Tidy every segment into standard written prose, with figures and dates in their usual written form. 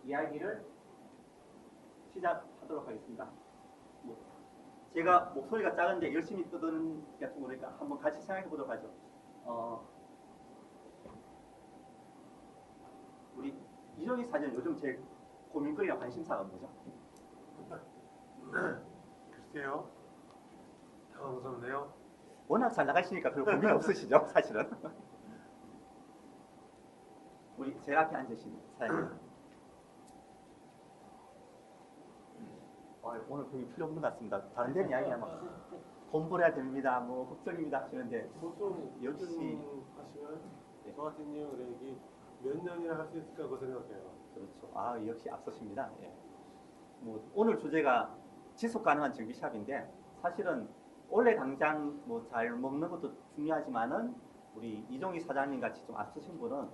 이야기를 시작하도록 하겠습니다. 제가 목소리가 작은데 열심히 떠드는 게 같은 거니까 한번 같이 생각해 보도록 하죠. 우리 이종희 사전 요즘 제일 고민거리나 관심사가 뭐죠? 글쎄요. 당황스럽네요. 워낙 잘 나가시니까 별 고민 없으시죠, 사실은. 우리 제일 앞에 앉으신 사장님. 오늘 고민 필요 없는 것 같습니다. 다른 데는 이야기하면 공부를 해야 됩니다, 뭐 걱정입니다 하시는데 보통 역시 하시면 저 같은 경우는 몇 년이나 할 수 있을까 그 생각해요. 그렇죠. 역시 앞서십니다. 예. 뭐 오늘 주제가 지속 가능한 정비샵인데 사실은 원래 당장 뭐 잘 먹는 것도 중요하지만은 우리 이종희 사장님 같이 좀 앞서신 분은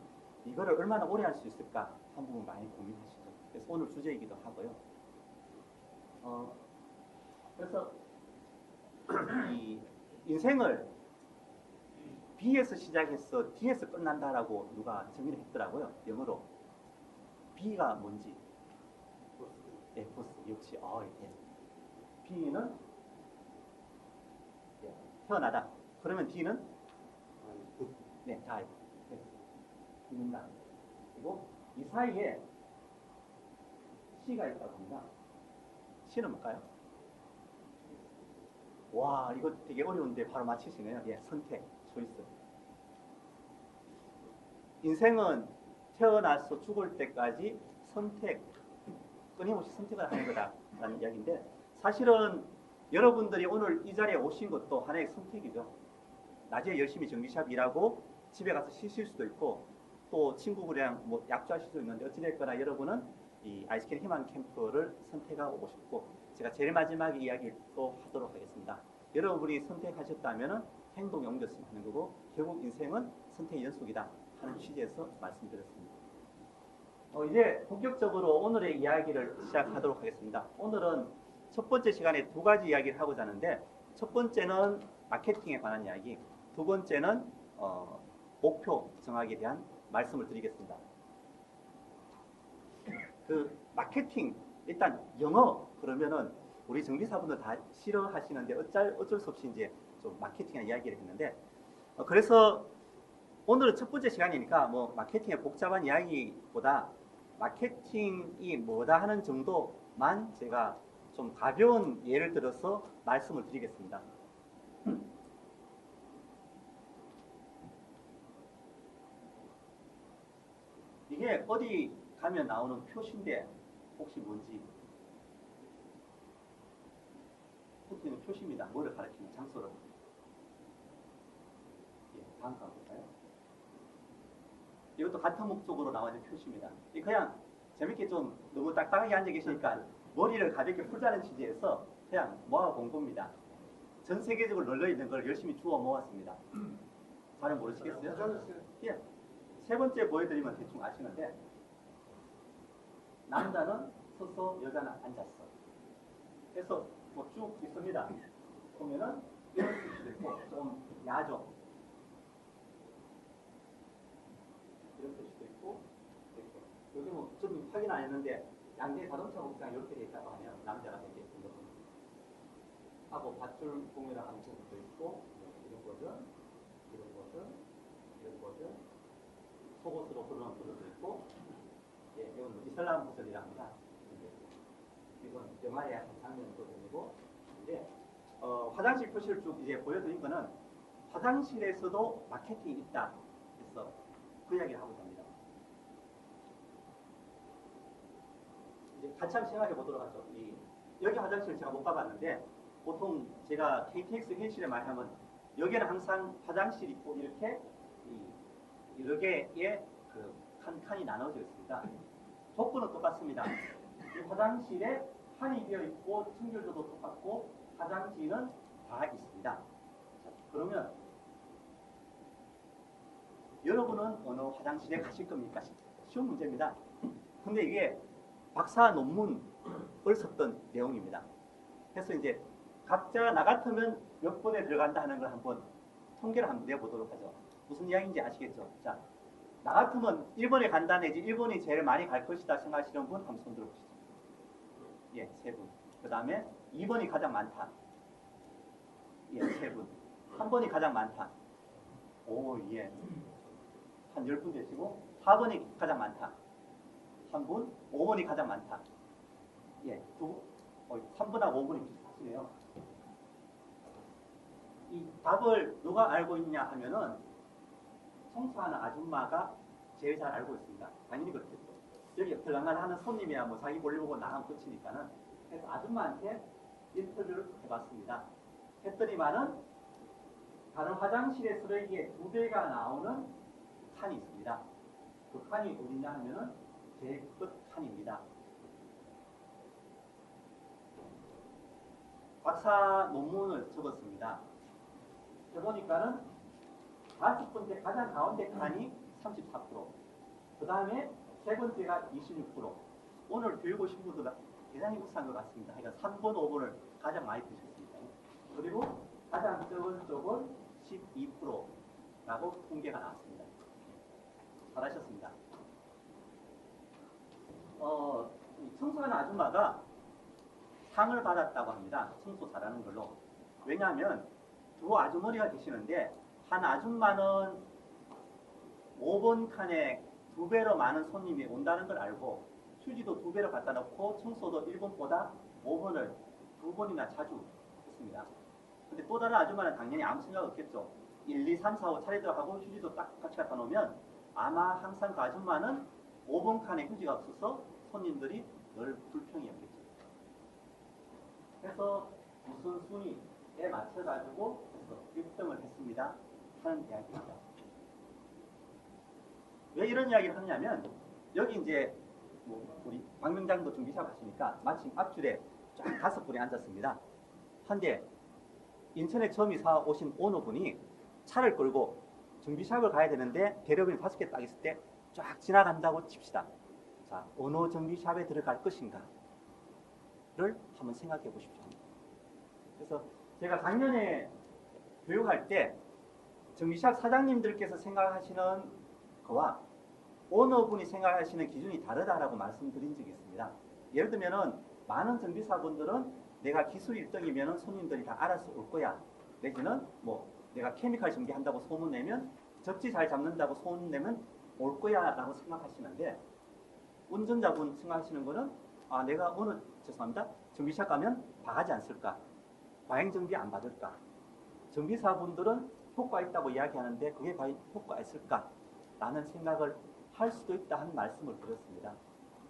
이거를 얼마나 오래 할 수 있을까 한 부분 많이 고민하시죠. 그래서 오늘 주제이기도 하고요. 그래서 이 인생을 B에서 시작해서 D에서 끝난다라고 누가 정의를 했더라고요. 영어로. B가 뭔지. 네, 보스. 역시. 예. B는 태어나다. 그러면 D는 네, die. 네. 죽는다. 그리고 이 사이에 C가 있다고 합니다. C는 뭘까요? 와, 이거 되게 어려운데 바로 맞히시네요. 예, 선택, 초이스. 인생은 태어나서 죽을 때까지 끊임없이 선택을 하는 거다라는 이야기인데 사실은 여러분들이 오늘 이 자리에 오신 것도 하나의 선택이죠. 낮에 열심히 정비샵 일하고 집에 가서 쉬실 수도 있고 또 친구들이랑 뭐 약주하실 수도 있는데 어찌됐거나 여러분은 이 아이스크림 희망 캠프를 선택하고 오셨고 제가 제일 마지막에 이야기 또 하도록 하겠습니다. 여러분이 선택하셨다면 행동에 옮겼으면 하는 거고 결국 인생은 선택의 연속이다 하는 취지에서 말씀드렸습니다. 이제 본격적으로 오늘의 이야기를 시작하도록 하겠습니다. 오늘은 첫 번째 시간에 두 가지 이야기를 하고자 하는데 첫 번째는 마케팅에 관한 이야기, 두 번째는 목표 정하기에 대한 말씀을 드리겠습니다. 그 마케팅, 일단 영어 그러면은 우리 정비사분들 다 싫어하시는데 어쩔 수 없이 이제 좀 마케팅의 이야기를 했는데 그래서 오늘은 첫 번째 시간이니까 뭐 마케팅의 복잡한 이야기보다 마케팅이 뭐다 하는 정도만 제가 좀 가벼운 예를 들어서 말씀을 드리겠습니다. 이게 어디 가면 나오는 표시인데 혹시 뭔지 붙어있는 표시입니다. 뭐를 가리키는 장소를. 예, 다음 거 볼까요? 이것도 같은 목적으로 나와 있는 표시입니다. 그냥 재밌게 좀 너무 딱딱하게 앉아 계시니까 머리를 가볍게 풀자는 취지에서 그냥 모아본 겁니다. 전 세계적으로 널려있는 걸 열심히 주워 모았습니다. 잘은 모르시겠어요? 예. 세 번째 보여드리면 대충 아시는데 남자는 서서 여자는 앉았어. 그래서 뭐 쭉 있습니다. 보면은 이런 표시도 있고 좀 야죠. 이런 표시도 있고 이렇게. 여기 뭐 좀 확인 안 했는데 양재 자동차 복장 이렇게 돼 있다고 하면 남자가 되겠습니다. 하고 밧줄 공유를 하는 부분도 있고 이런 버전, 이런 버전, 이런 버전, 속옷으로 부르는 버전도 있고 예, 이건 뭐 이슬람 버전이라 합니다. 이건 영화의 한 장면 버전이고 이제 화장실 표시를 쭉 이제 보여드린 거는 화장실에서도 마케팅이 있다. 그래서 그 이야기를 하고자 합니다. 이제 같이 한번 생각해 보도록 하죠. 여기 화장실 제가 못 가봤는데 보통 제가 KTX 회의실에 많이 하면 여기는 항상 화장실 있고 이렇게 여러 개의 그 칸이 나눠져 있습니다. 조건은 똑같습니다. 이 화장실에 칸이 되어 있고 청결도도 똑같고 화장지는 다 있습니다. 자, 그러면 여러분은 어느 화장실에 가실 겁니까? 쉬운 문제입니다. 근데 이게 박사 논문을 썼던 내용입니다. 그래서 이제 각자 나 같으면 몇 번에 들어간다 하는 걸 한번 통계를 한번 내보도록 하죠. 무슨 이야기인지 아시겠죠? 자, 나 같으면 1번에 간다 내지 1번이 제일 많이 갈 것이다 생각하시는 분 한번 손 들어보시죠. 예, 3분. 그 다음에 2번이 가장 많다. 예, 3분. 3번이 가장 많다. 오, 예. 한 10분 되시고 4번이 가장 많다. 3분. 5번이 가장 많다. 예, 3번하고 5번이 비슷하시네요. 이 답을 누가 알고 있냐 하면은 청소하는 아줌마가 제일 잘 알고 있습니다. 당연히 그렇겠죠. 여기 들어가는 손님이야 뭐 자기 볼일 보고 나가면 끝이니까는. 그래서 아줌마한테 인터뷰를 해봤습니다. 했더니만은 다른 화장실의 쓰레기의 2배가 나오는 칸이 있습니다. 그 칸이 어디냐 하면은 제일 끝 칸입니다. 박사 논문을 적었습니다. 해보니까는 5번째 가장 가운데 칸이 34%, 그 다음에 세 번째가 26%. 오늘 교육 오신 분들 대단히 비싼 것 같습니다. 그러니까 3번, 5번을 가장 많이 드셨습니다. 그리고 가장 적은 쪽은 12%라고 통계가 나왔습니다. 잘하셨습니다. 청소하는 아줌마가 상을 받았다고 합니다. 청소 잘하는 걸로. 왜냐하면 두 아주머니가 계시는데 한 아줌마는 5번 칸에 2배로 많은 손님이 온다는 걸 알고 휴지도 2배로 갖다 놓고 청소도 1번보다 5번을 2번이나 자주 했습니다. 근데 또 다른 아줌마는 당연히 아무 생각 없겠죠. 1, 2, 3, 4, 5 차례도 하고 휴지도 딱 같이 갖다 놓으면 아마 항상 그 아줌마는 5번 칸에 휴지가 없어서 손님들이 늘 불평이었겠죠. 그래서 무슨 순위에 맞춰가지고 1등을 했습니다 하는 이야기입니다. 왜 이런 이야기를 하냐면 여기 이제 우리 박명장도 정비샵 하시니까 마침 앞줄에 쫙 5분이 앉았습니다. 한데 인천에 처음 이사 오신 오너분이 차를 끌고 정비샵을 가야 되는데 대려변이 5개 딱 있을 때 쫙 지나간다고 칩시다. 자, 어느 정비샵에 들어갈 것인가를 한번 생각해 보십시오. 그래서 제가 작년에 교육할 때 정비샵 사장님들께서 생각하시는 거와 오너분이 생각하시는 기준이 다르다라고 말씀드린 적이 있습니다. 예를 들면은 많은 정비사분들은 내가 기술 1등이면 손님들이 다 알아서 올 거야. 내지는 뭐 내가 케미칼 정비한다고 소문내면 접지 잘 잡는다고 소문내면 올 거야 라고 생각하시는데 운전자분 생각하시는 거는 내가 오늘 죄송합니다. 정비샵 가면 바가지 안 쓸까? 과잉정비 안 받을까? 정비사분들은 효과 있다고 이야기하는데 그게 과연 효과가 있을까? 라는 생각을 할 수도 있다 하는 말씀을 드렸습니다.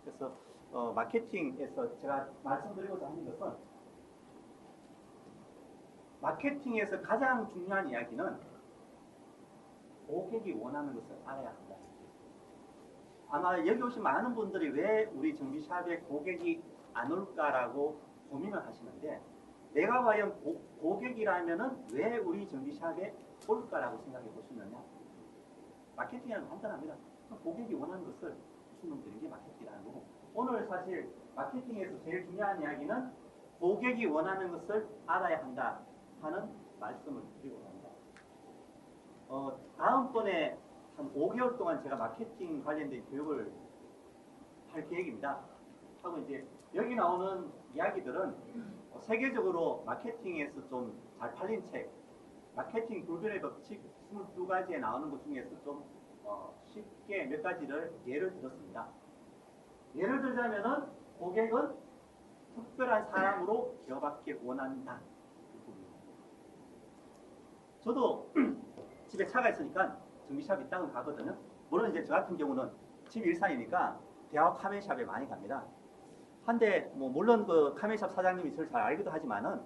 그래서 마케팅에서 제가 말씀드리고자 하는 것은 마케팅에서 가장 중요한 이야기는 고객이 원하는 것을 알아야 한다. 아마 여기 오신 많은 분들이 왜 우리 정비샵에 고객이 안 올까라고 고민을 하시는데 내가 과연 고객이라면은 왜 우리 정비샵에 올까라고 생각해 보시느냐? 마케팅이라는 건 간단합니다. 고객이 원하는 것을 주문 드리는 게 마케팅이라는 거고 오늘 사실 마케팅에서 제일 중요한 이야기는 고객이 원하는 것을 알아야 한다 하는 말씀을 드리고 합니다. 다음번에 한 5개월 동안 제가 마케팅 관련된 교육을 할 계획입니다. 하고 이제 여기 나오는 이야기들은 세계적으로 마케팅에서 좀 잘 팔린 책, 마케팅 불변의 법칙 22가지에 나오는 것 중에서 좀 쉽게 몇 가지를 예를 들었습니다. 예를 들자면은 고객은 특별한 사람으로 기억받길 원한다. 저도 집에 차가 있으니까 정비샵 있다고 가거든요. 물론 이제 저 같은 경우는 집 일산이니까 대학 카메샵에 많이 갑니다. 한데 물론 그 카메샵 사장님이 저를 잘 알기도 하지만은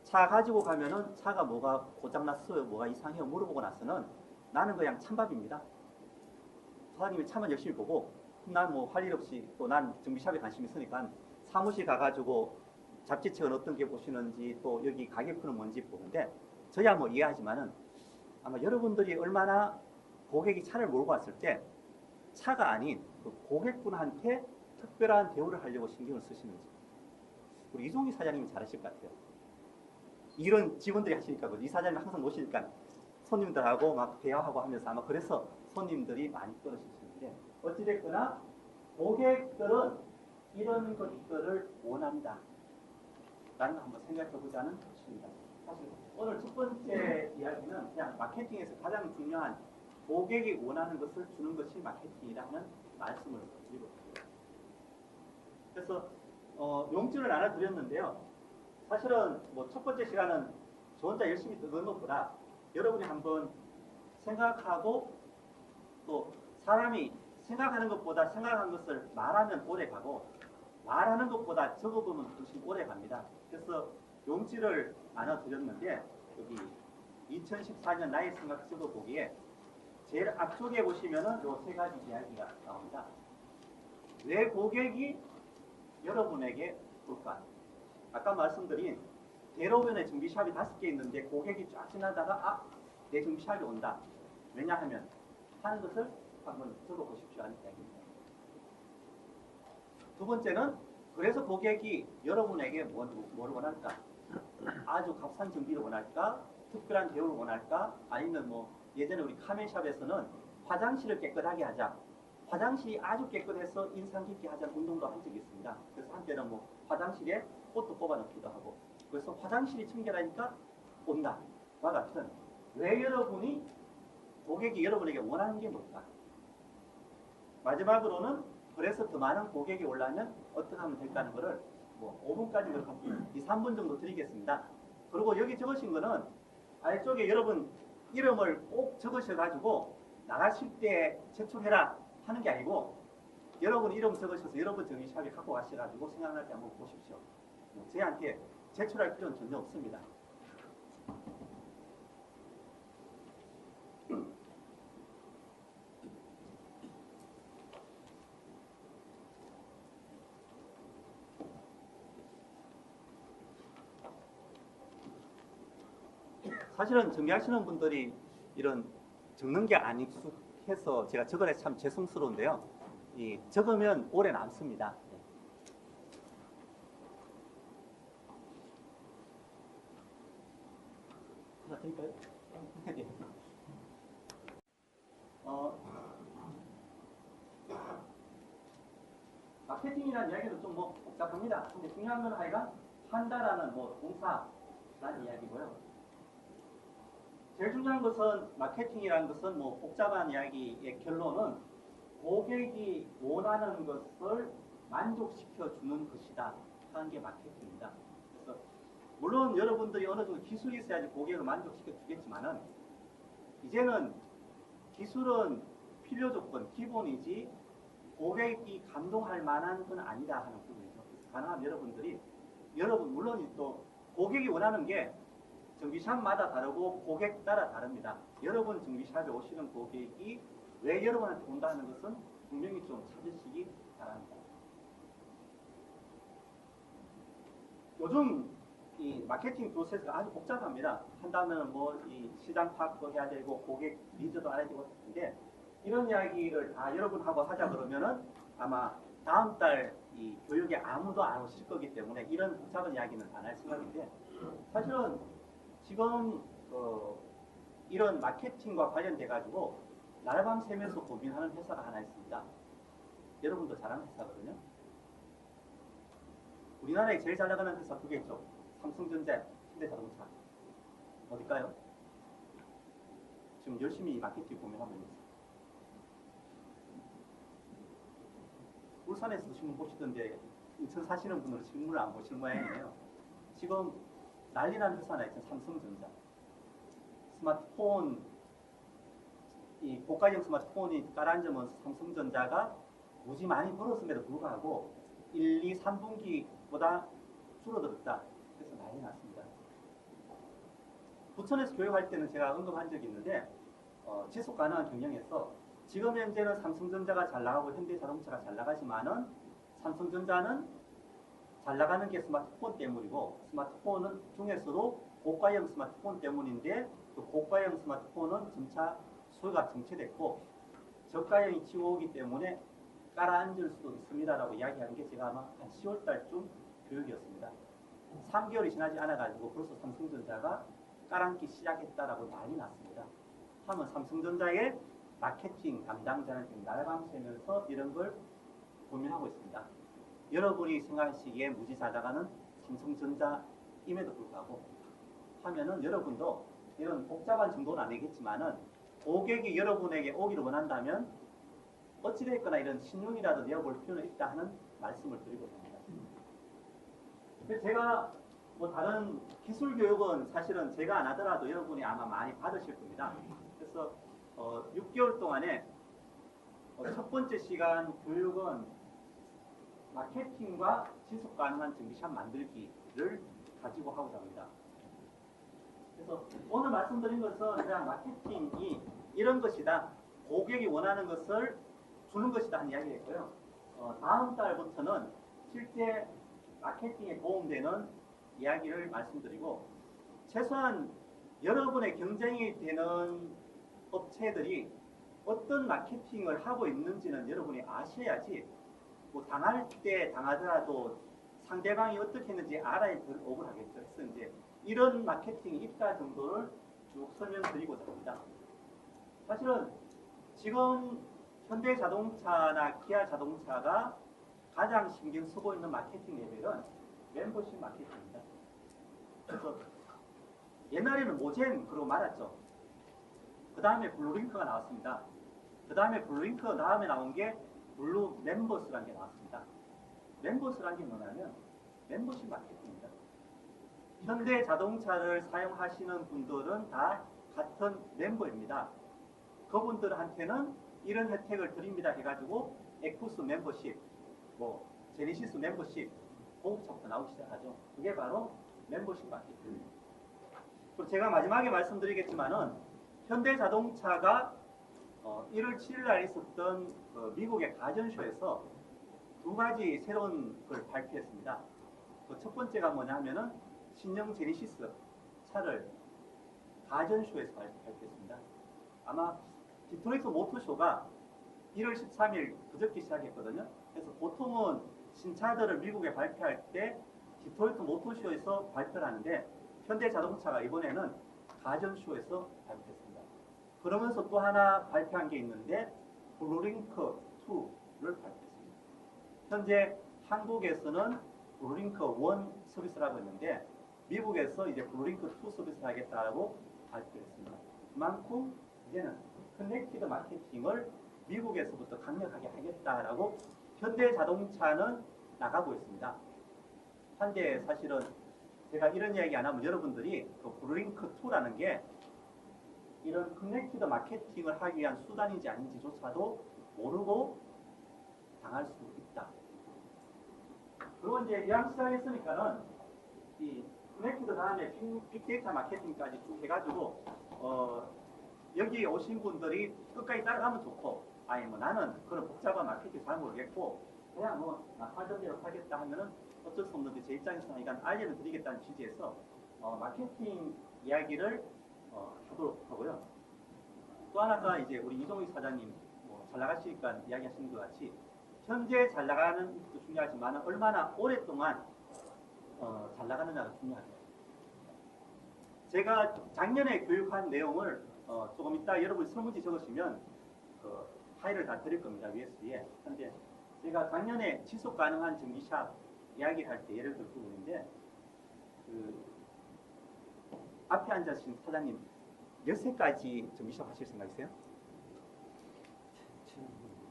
차 가지고 가면은 차가 뭐가 고장났어요, 뭐가 이상해요 물어보고 나서는 나는 그냥 찬밥입니다. 사장님이 차만 열심히 보고 난 뭐 할 일 없이 또 난 정비샵에 관심 있으니까 사무실 가가지고 잡지책은 어떤 게 보시는지 또 여기 가격표는 뭔지 보는데 저야 뭐 이해하지만은 아마 여러분들이 얼마나 고객이 차를 몰고 왔을 때 차가 아닌 그 고객분한테 특별한 대우를 하려고 신경을 쓰시는지 우리 이종희 사장님이 잘하실 것 같아요. 이런 직원들이 하시니까 이 사장님 항상 오시니까 손님들하고 막 대화하고 하면서 아마 그래서 손님들이 많이 떨어지시는데 어찌됐거나 고객들은 이런 것들을 원한다 라는 걸 한번 생각해 보자는 것입니다. 사실 오늘 첫 번째 이야기는 그냥 마케팅에서 가장 중요한 고객이 원하는 것을 주는 것이 마케팅이라는 말씀을 드리고 있습니다. 그래서 용지를 나눠드렸는데요. 사실은 뭐 첫 번째 시간은 저 혼자 열심히 듣는 것보다 여러분이 한번 생각하고 또 사람이 생각하는 것보다 생각한 것을 말하면 오래 가고 말하는 것보다 적어보면 훨씬 오래 갑니다. 그래서 용지를 나눠드렸는데 여기 2014년 나의 생각 적어보기에 제일 앞쪽에 보시면은 요 세 가지 이야기가 나옵니다. 왜 고객이 여러분에게 올까? 아까 말씀드린 대로변에 정비샵이 5개 있는데 고객이 쫙 지나다가 내 정비샵이 온다. 왜냐하면 하는 것을 한번 적어보십시오 하는 이야기입니다. 두 번째는 그래서 고객이 여러분에게 뭘 원할까? 아주 값싼 정비를 원할까? 특별한 대우를 원할까? 아니면 뭐 예전에 우리 카멘샵에서는 화장실을 깨끗하게 하자. 화장실이 아주 깨끗해서 인상 깊게 하자는 운동도 한 적이 있습니다. 그래서 한때는 뭐 화장실에 꽃도 뽑아놓기도 하고 그래서 화장실이 청결하니까 온다. 와 같은 왜 여러분이 고객이 여러분에게 원하는 게 뭘까? 마지막으로는 그래서 더 많은 고객이 오려면 어떻게 하면 될까 하는 거를 뭐 5분까지 이 3분 정도 드리겠습니다. 그리고 여기 적으신 거는 아래쪽에 여러분 이름을 꼭 적으셔가지고 나가실 때 제출해라 하는 게 아니고 여러분 이름 적으셔서 여러분 정비샵에 갖고 가셔가지고 생각날 때 한번 보십시오. 저희한테 제출할 필요는 전혀 없습니다. 사실은 정비하시는 분들이 이런 적는 게 안 익숙해서 제가 적어내 참 죄송스러운데요. 이 적으면 오래 남습니다. 하나 드릴까요? 마케팅이라는 이야기도 좀 뭐 복잡합니다. 근데 중요한 건 하여간 한다라는 뭐 동사라는 이야기고요. 제일 중요한 것은 마케팅이라는 것은 뭐 복잡한 이야기의 결론은 고객이 원하는 것을 만족시켜 주는 것이다 하는 게 마케팅입니다. 그래서 물론 여러분들이 어느 정도 기술이 있어야지 고객을 만족시켜 주겠지만은 이제는 기술은 필요 조건, 기본이지 고객이 감동할 만한 건 아니다 하는 부분이죠. 그래서 가능하면 여러분들이 물론 또 고객이 원하는 게 정비샵마다 다르고 고객 따라 다릅니다. 여러분 정비샵에 오시는 고객이 왜 여러분한테 온다는 것은 분명히 좀 찾으시기 바랍니다. 요즘 이 마케팅 프로세스가 아주 복잡합니다. 한다면 뭐 이 시장 파악도 해야 되고 고객 니즈도 알아야 되고 하는데 이런 이야기를 다 여러분하고 하자 그러면은 아마 다음 달 이 교육에 아무도 안 오실 거기 때문에 이런 복잡한 이야기는 안 할 생각인데 사실은 지금 이런 마케팅과 관련돼 가지고 날밤 새면서 고민하는 회사가 하나 있습니다. 여러분도 잘 아는 회사거든요. 우리나라에 제일 잘 나가는 회사 두 개 있죠. 삼성전자, 현대자동차. 어딜까요? 지금 열심히 마케팅 고민하고 있어요. 울산에서도 신문 보시던데 인천 사시는 분들은 신문을 안 보시는 모양이에요. 지금 난리 나는 회사 하나 있죠. 삼성전자. 스마트폰, 이 고가형 스마트폰이 깔아앉으면서 삼성전자가 무지 많이 벌었음에도 불구하고 1, 2, 3분기보다 줄어들었다. 그래서 난리 났습니다. 부천에서 교육할 때는 제가 언급한 적이 있는데 지속 가능한 경영에서 지금 현재는 삼성전자가 잘 나가고 현대자동차가 잘 나가지만은 삼성전자는 잘 나가는 게 스마트폰 때문이고 스마트폰은 중에서도 고가형 스마트폰 때문인데 그 고가형 스마트폰은 점차 수요가 정체됐고 저가형이 치워오기 때문에 깔아앉을 수도 있습니다라고 이야기하는 게 제가 아마 한 10월 달쯤 교육이었습니다. 3개월이 지나지 않아가지고 벌써 삼성전자가 깔아앉기 시작했다라고 난리 났습니다. 하면 삼성전자의 마케팅 담당자는 지금 날밤새면서 이런 걸 고민하고 있습니다. 여러분이 생각하시기에 무지 잘 나가는 삼성전자임에도 불구하고 하면은 여러분도 이런 복잡한 정도는 아니겠지만은 고객이 여러분에게 오기를 원한다면 어찌됐거나 이런 신용이라도 내어볼 필요는 있다 하는 말씀을 드리고자 합니다. 그래서 제가 뭐 다른 기술 교육은 사실은 제가 안 하더라도 여러분이 아마 많이 받으실 겁니다. 그래서 6개월 동안에 첫 번째 시간 교육은 마케팅과 지속 가능한 전기샵 만들기를 가지고 하고자 합니다. 그래서 오늘 말씀드린 것은 그냥 마케팅이 이런 것이다, 고객이 원하는 것을 주는 것이다 하는 이야기였고요. 다음 달부터는 실제 마케팅에 도움되는 이야기를 말씀드리고, 최소한 여러분의 경쟁이 되는 업체들이 어떤 마케팅을 하고 있는지는 여러분이 아셔야지 뭐 당할 때 당하더라도 상대방이 어떻게 했는지 알아야 덜 억울하겠죠. 그래서 이제 이런 마케팅이 있다 정도를 쭉 설명드리고자 합니다. 사실은 지금 현대자동차나 기아자동차가 가장 신경 쓰고 있는 마케팅 레벨은 멤버십 마케팅입니다. 그래서 옛날에는 모젠 그러고 말았죠. 그 다음에 블루링크가 나왔습니다. 그 다음에 블루링크 다음에 나온 게 블루 멤버스라는 게 나왔습니다. 멤버스라는 게 뭐냐면 멤버십 마케팅입니다. 현대 자동차를 사용하시는 분들은 다 같은 멤버입니다. 그분들한테는 이런 혜택을 드립니다 해가지고 에쿠스 멤버십, 뭐 제네시스 멤버십, 고급차부터 나오기 시작하죠. 그게 바로 멤버십 마케팅입니다. 그리고 제가 마지막에 말씀드리겠지만은 현대자동차가 1월 7일 날 있었던 미국의 가전쇼에서 두 가지 새로운 걸 발표했습니다. 그 첫 번째가 뭐냐면은 신형 제네시스 차를 가전쇼에서 발표했습니다. 아마 디트로이트 모터쇼가 1월 13일 그저께 시작했거든요. 그래서 보통은 신차들을 미국에 발표할 때 디트로이트 모터쇼에서 발표를 하는데 현대자동차가 이번에는 가전쇼에서 발표했습니다. 그러면서 또 하나 발표한 게 있는데 블루링크 2를 발표했습니다. 현재 한국에서는 블루링크 1 서비스를 하고 있는데 미국에서 이제 블루링크 2 서비스를 하겠다고 발표했습니다. 그만큼 이제는 커넥티드 마케팅을 미국에서부터 강력하게 하겠다라고 현대자동차는 나가고 있습니다. 한데 사실은 제가 이런 이야기 안 하면 여러분들이 그 블루링크 2라는 게 이런 커넥티드 마케팅을 하기 위한 수단인지 아닌지조차도 모르고 당할 수 있다. 그리고 이제 이왕 시작했으니까는 이 커넥티드 다음에 빅데이터 마케팅까지 쭉 해가지고 여기 오신 분들이 끝까지 따라가면 좋고, 아니 뭐 나는 그런 복잡한 마케팅 잘 모르겠고 그냥 뭐 하던 대로 하겠다 하면은 어쩔 수 없는데 제 입장에서는 이건 알려를 드리겠다는 취지에서 마케팅 이야기를 하도록 하고요. 또 하나가 이제 우리 이종익 사장님 잘 나가시니까 이야기하시는 것 같이 현재 잘 나가는 것도 중요하지만 얼마나 오랫동안 잘 나가느냐가 중요합니다. 제가 작년에 교육한 내용을 조금 이따 여러분 설문지 적으시면 그 파일을 다 드릴 겁니다. USB에. 근데 제가 작년에 지속 가능한 전기샵 이야기를 할 때 예를 들어 부분인데 그 앞에 앉으신 사장님 몇 세까지 전기샵 하실 생각이세요?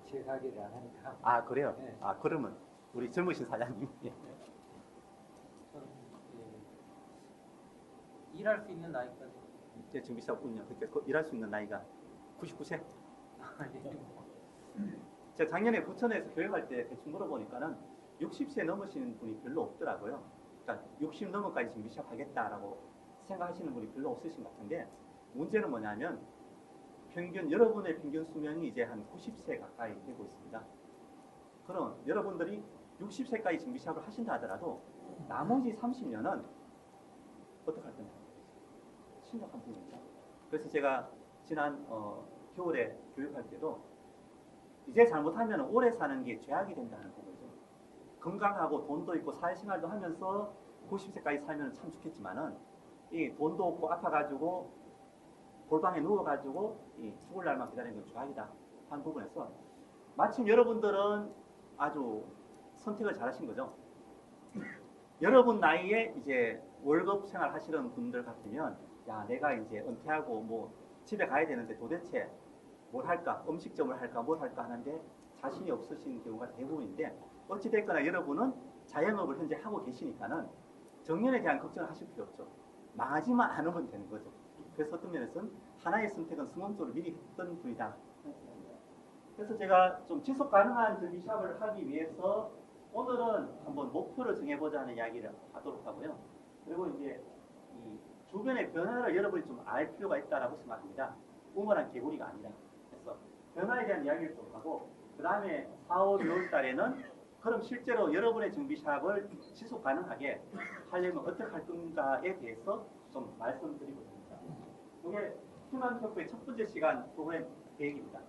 제 가게를 안 하니까. 아 그래요? 네. 아 그러면 우리 젊으신 사장님. 예. 저는 일할 수 있는 나이까지. 제 전기샵 운영 그러니까 일할 수 있는 나이가 99세? 제가 작년에 부천에서 교육할 때 대충 물어보니까는 60세 넘으시는 분이 별로 없더라고요. 그러니까 60 넘어까지 전기샵 하겠다라고 생각하시는 분이 별로 없으신 것 같은데 문제는 뭐냐면 평균 여러분의 평균 수명이 이제 한 90세 가까이 되고 있습니다. 그럼 여러분들이 60세까지 전기샵을 하신다 하더라도 나머지 30년은 어떻게 할 거냐? 심각한 부분입니다. 그래서 제가 지난 겨울에 교육할 때도 이제 잘못하면 오래 사는 게 죄악이 된다는 거죠. 건강하고 돈도 있고 사회생활도 하면서 90세까지 살면 참 좋겠지만은 이 돈도 없고 아파가지고 골방에 누워가지고 죽을 날만 기다리는 건 죄악이다 하는 부분에서 마침 여러분들은 아주 선택을 잘하신 거죠. 여러분 나이에 이제 월급 생활 하시는 분들 같으면 야 내가 이제 은퇴하고 뭐 집에 가야 되는데 도대체 뭘 할까, 음식점을 할까 뭘 할까 하는데 자신이 없으신 경우가 대부분인데 어찌됐거나 여러분은 자영업을 현재 하고 계시니까는 정년에 대한 걱정을 하실 필요 없죠. 망하지만 않으면 되는 거죠. 그래서 어떤 면에서는 하나의 선택은 성공적으로 미리 했던 분이다. 그래서 제가 좀 지속 가능한 전기샵을 하기 위해서 오늘은 한번 목표를 정해보자 하는 이야기를 하도록 하고요. 그리고 이제 이 주변의 변화를 여러분이 좀 알 필요가 있다라고 생각합니다. 우물한 개구리가 아니라. 그래서 변화에 대한 이야기를 좀 하고 그 다음에 4, 5, 6월 달에는 그럼 실제로 여러분의 정비샵을 지속 가능하게 하려면 어떻게 할 건가에 대해서 좀 말씀드리고 있습니다. 이게 희망 캠프의 첫 번째 시간 프로그램 계획입니다.